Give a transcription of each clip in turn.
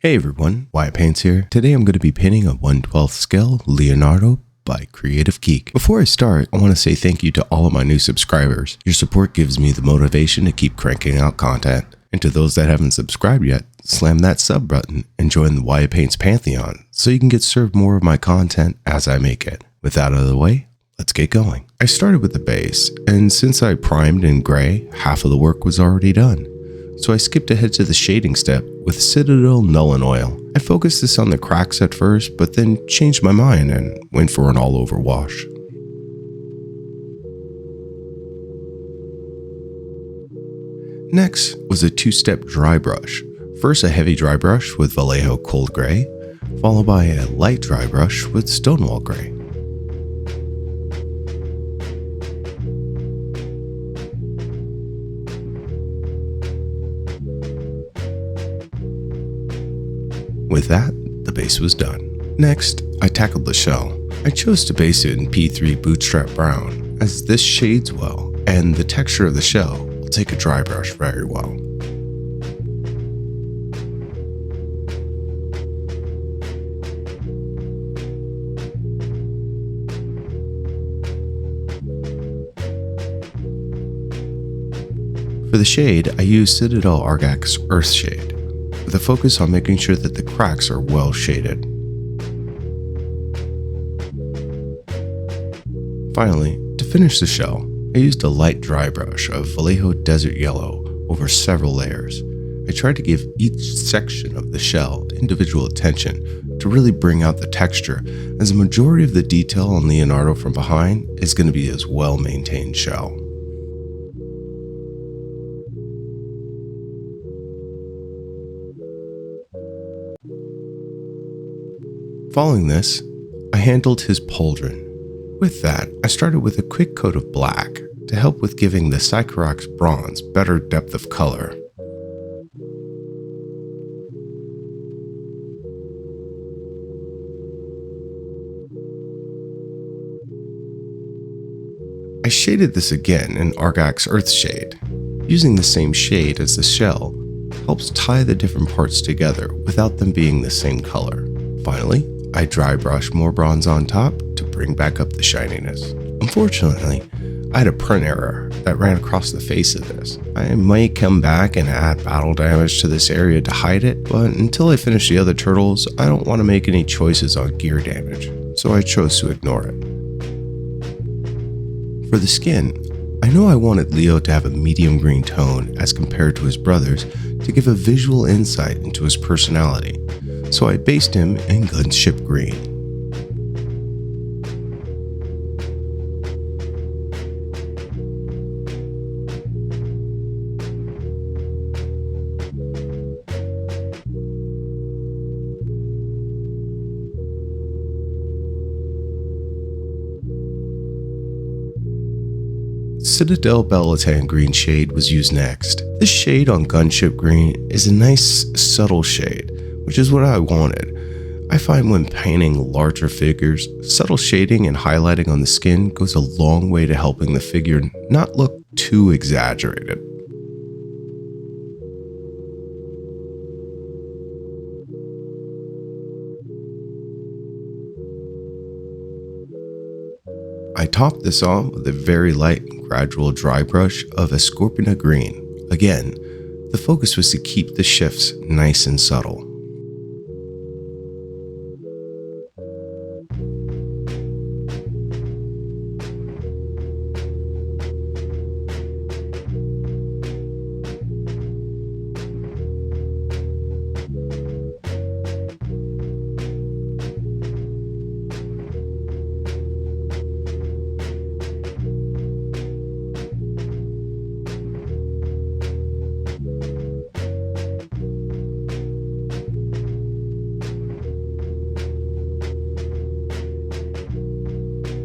Hey everyone, Wyatt Paints here. Today I'm going to be painting a 1/12 scale Leonardo by Creative Geek. Before I start, I want to say thank you to all of my new subscribers. Your support gives me the motivation to keep cranking out content. And to those that haven't subscribed yet, slam that sub button and join the Wyatt Paints Pantheon so you can get served more of my content as I make it. With that out of the way, let's get going. I started with the base, and since I primed in gray, half of the work was already done. So I skipped ahead to the shading step with Citadel Null and Oil. I focused this on the cracks at first, but then changed my mind and went for an all-over wash. Next was a two-step dry brush. First a heavy dry brush with Vallejo Cold Gray, followed by a light dry brush with Stonewall Gray. With that, the base was done. Next, I tackled the shell. I chose to base it in P3 Bootstrap Brown, as this shades well, and the texture of the shell will take a dry brush very well. For the shade, I used Citadel Argax Earth Shade, with a focus on making sure that the cracks are well shaded. Finally, to finish the shell, I used a light dry brush of Vallejo Desert Yellow over several layers. I tried to give each section of the shell individual attention to really bring out the texture, as the majority of the detail on Leonardo from behind is going to be his well-maintained shell. Following this, I handled his pauldron. With that, I started with a quick coat of black to help with giving the Sycorax bronze better depth of color. I shaded this again in Argax Earth Shade. Using the same shade as the shell helps tie the different parts together without them being the same color. Finally, I dry brushed more bronze on top to bring back up the shininess. Unfortunately, I had a print error that ran across the face of this. I might come back and add battle damage to this area to hide it, but until I finish the other turtles, I don't want to make any choices on gear damage, so I chose to ignore it. For the skin, I know I wanted Leo to have a medium green tone as compared to his brothers to give a visual insight into his personality, so I based him in Gunship Green. Citadel Bellatane Green shade was used next. This shade on Gunship Green is a nice, subtle shade, which is what I wanted. I find when painting larger figures, subtle shading and highlighting on the skin goes a long way to helping the figure not look too exaggerated. I topped this off with a very light and gradual dry brush of Escorpina Green. Again, the focus was to keep the shifts nice and subtle.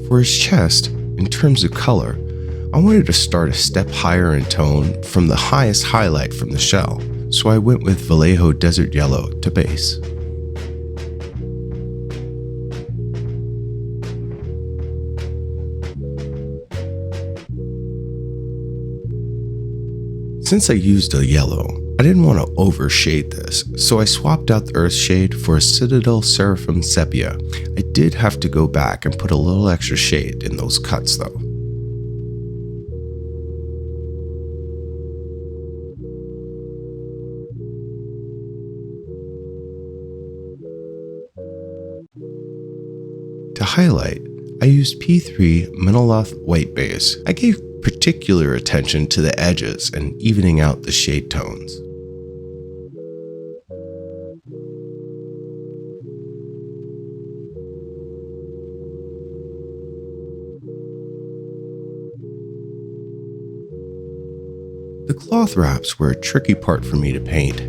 For his chest, in terms of color, I wanted to start a step higher in tone from the highest highlight from the shell, so I went with Vallejo Desert Yellow to base. Since I used a yellow, I didn't want to overshade this, so I swapped out the earth shade for a Citadel Seraphim Sepia. I did have to go back and put a little extra shade in those cuts though. To highlight, I used P3 Menelath White Base. I gave particular attention to the edges and evening out the shade tones. The cloth wraps were a tricky part for me to paint.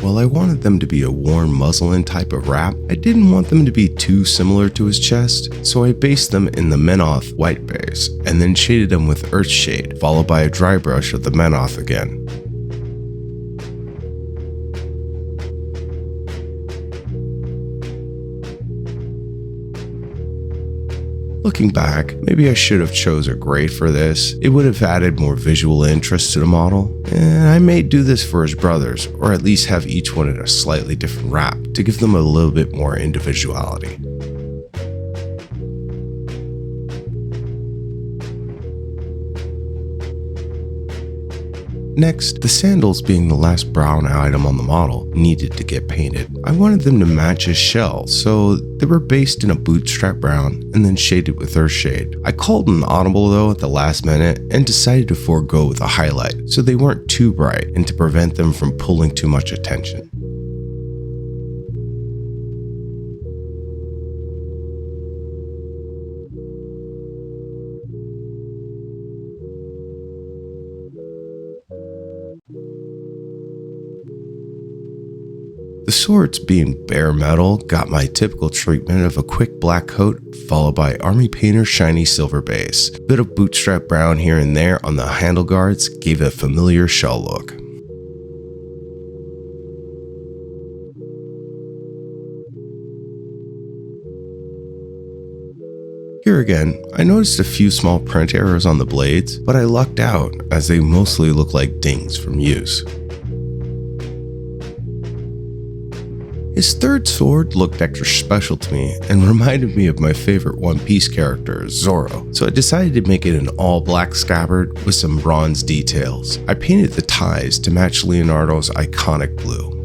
While I wanted them to be a warm muslin type of wrap, I didn't want them to be too similar to his chest, so I based them in the Menoth white base, and then shaded them with earth shade, followed by a dry brush of the Menoth again. Looking back, maybe I should have chose a gray for this. It would have added more visual interest to the model, and I may do this for his brothers, or at least have each one in a slightly different wrap to give them a little bit more individuality. Next, the sandals being the last brown item on the model needed to get painted. I wanted them to match his shell, so they were based in a bootstrap brown and then shaded with earth shade. I called an audible though at the last minute and decided to forego with a highlight so they weren't too bright and to prevent them from pulling too much attention. The swords being bare metal got my typical treatment of a quick black coat followed by Army Painter shiny silver base. A bit of bootstrap brown here and there on the handle guards gave it a familiar shell look. Here again, I noticed a few small print errors on the blades, but I lucked out as they mostly look like dings from use. His third sword looked extra special to me and reminded me of my favorite One Piece character, Zoro, so I decided to make it an all-black scabbard with some bronze details. I painted the ties to match Leonardo's iconic blue.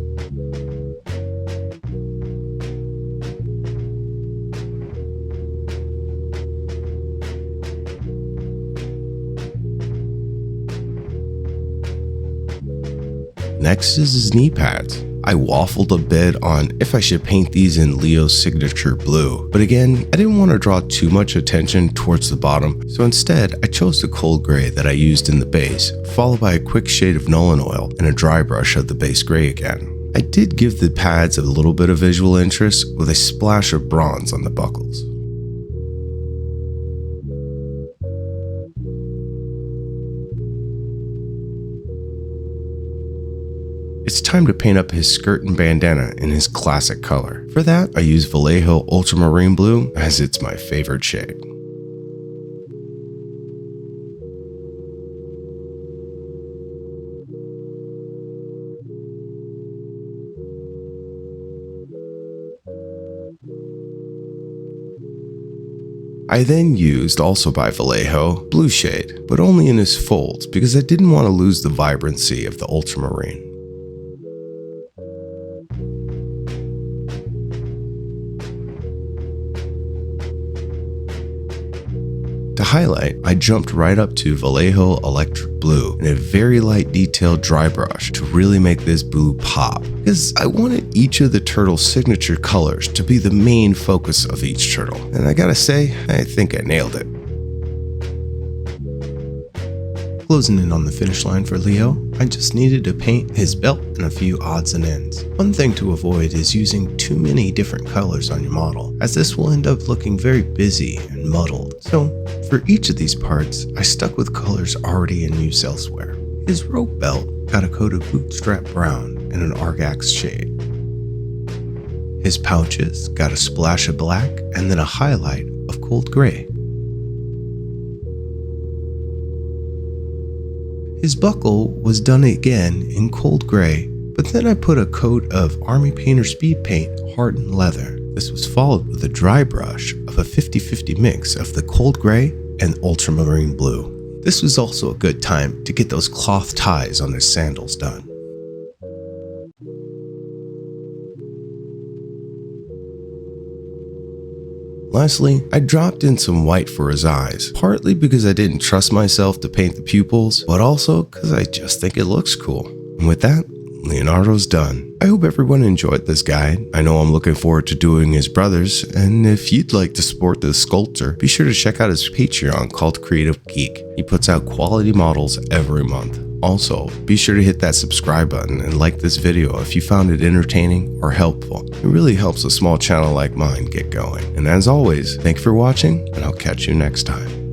Next is his knee pads. I waffled a bit on if I should paint these in Leo's signature blue, but again, I didn't want to draw too much attention towards the bottom, so instead I chose the cold gray that I used in the base, followed by a quick shade of Nolan oil and a dry brush of the base gray again. I did give the pads a little bit of visual interest with a splash of bronze on the buckles. It's time to paint up his skirt and bandana in his classic color. For that, I use Vallejo Ultramarine Blue as it's my favorite shade. I then used, also by Vallejo, blue shade, but only in his folds because I didn't want to lose the vibrancy of the ultramarine. To highlight, I jumped right up to Vallejo Electric Blue in a very light detailed dry brush to really make this blue pop, because I wanted each of the turtle's signature colors to be the main focus of each turtle, and I gotta say, I think I nailed it. Closing in on the finish line for Leo, I just needed to paint his belt and a few odds and ends. One thing to avoid is using too many different colors on your model, as this will end up looking very busy and muddled. So for each of these parts, I stuck with colors already in use elsewhere. His rope belt got a coat of bootstrap brown and an Argax shade. His pouches got a splash of black and then a highlight of cold gray. His buckle was done again in cold gray, but then I put a coat of Army Painter Speed Paint hardened leather. This was followed with a dry brush of a 50-50 mix of the cold gray and ultramarine blue. This was also a good time to get those cloth ties on his sandals done. Lastly, I dropped in some white for his eyes, partly because I didn't trust myself to paint the pupils, but also because I just think it looks cool. And with that, Leonardo's done. I hope everyone enjoyed this guide. I know I'm looking forward to doing his brothers, and if you'd like to support this sculptor, be sure to check out his Patreon called Creative Geek. He puts out quality models every month. Also, be sure to hit that subscribe button and like this video if you found it entertaining or helpful. It really helps a small channel like mine get going. And as always, thank you for watching, and I'll catch you next time.